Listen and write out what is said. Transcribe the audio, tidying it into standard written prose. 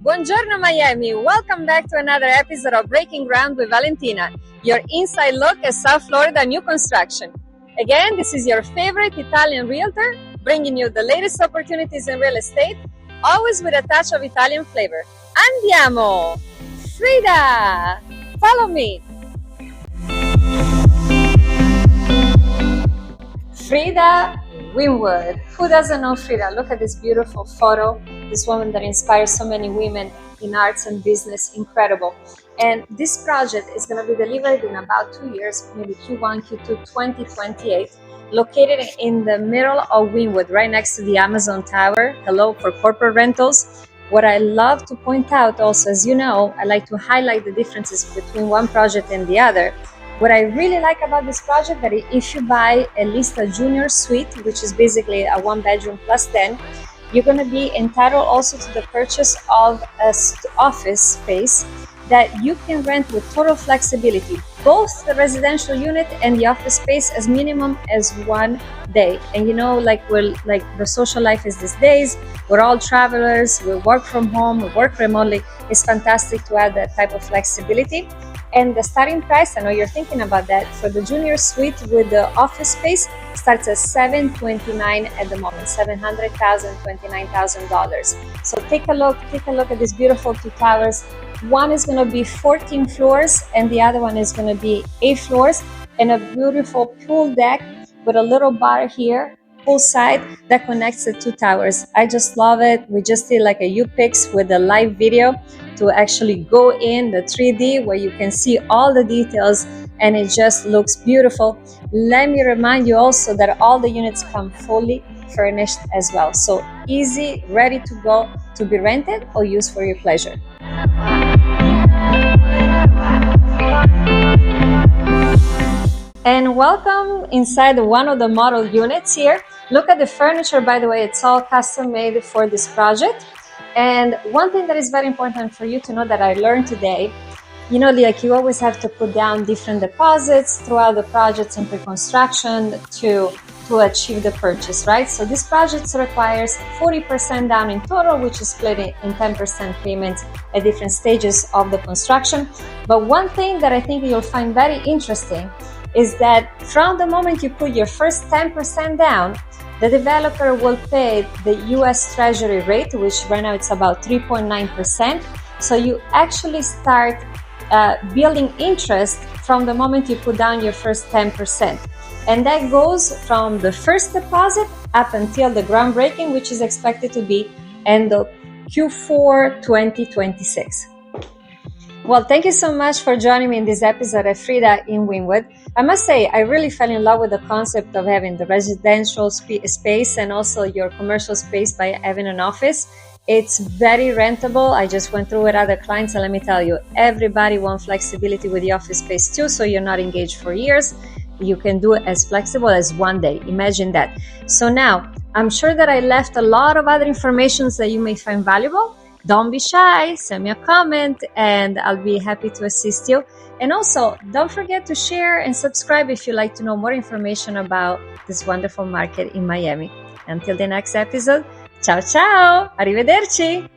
Buongiorno Miami, welcome back to another episode of Breaking Ground with Valentina, your inside look at South Florida new construction. Again, this is your favorite Italian realtor, bringing you the latest opportunities in real estate, always with a touch of Italian flavor. Andiamo! Frida! Follow me! Frida Wynwood. Who doesn't know Frida? Look at this beautiful photo. This woman that inspires so many women in arts and business. Incredible. And this project is going to be delivered in about 2 years, maybe Q1, Q2 2028, located in the middle of Wynwood, right next to the Amazon Tower. Hello for corporate rentals. What I love to point out also, as you know, I like to highlight the differences between one project and the other. What I really like about this project that if you buy at least a junior suite, which is basically a 1-bedroom plus 10, you're going to be entitled also to the purchase of an office space that you can rent with total flexibility, both the residential unit and the office space as minimum as 1 day. And you know, like the social life is these days, we're all travelers, we work from home, we work remotely. It's fantastic to add that type of flexibility. And the starting price, I know you're thinking about that, for the junior suite with the office space starts at $729 at the moment, $700,000, $29,000. So take a look at these beautiful 2 towers. One is going to be 14 floors and the other one is going to be 8 floors, and a beautiful pool deck with a little bar here, poolside, that connects the 2 towers. I just love it. We just did like a U-Pix with a live video to actually go in the 3D where you can see all the details, and it just looks beautiful. Let me remind you also that all the units come fully furnished as well. So easy, ready to go to be rented or used for your pleasure. And welcome inside one of the model units here. Look at the furniture, by the way, it's all custom made for this project. And one thing that is very important for you to know that I learned today, you know, like you always have to put down different deposits throughout the projects in pre-construction to achieve the purchase, right? So this project requires 40% down in total, which is split in 10% payments at different stages of the construction. But one thing that I think you'll find very interesting is that from the moment you put your first 10% down, the developer will pay the US Treasury rate, which right now it's about 3.9%. So you actually start building interest from the moment you put down your first 10%. And that goes from the first deposit up until the groundbreaking, which is expected to be end of Q4 2026. Well, thank you so much for joining me in this episode of Frida in Wynwood. I must say, I really fell in love with the concept of having the residential space and also your commercial space by having an office. It's very rentable. I just went through with other clients, and let me tell you, everybody wants flexibility with the office space too, so you're not engaged for years. You can do it as flexible as 1 day. Imagine that. So now, I'm sure that I left a lot of other information that you may find valuable. Don't be shy, send me a comment and I'll be happy to assist you. And also, don't forget to share and subscribe if you'd like to know more information about this wonderful market in Miami. Until the next episode, ciao ciao, arrivederci!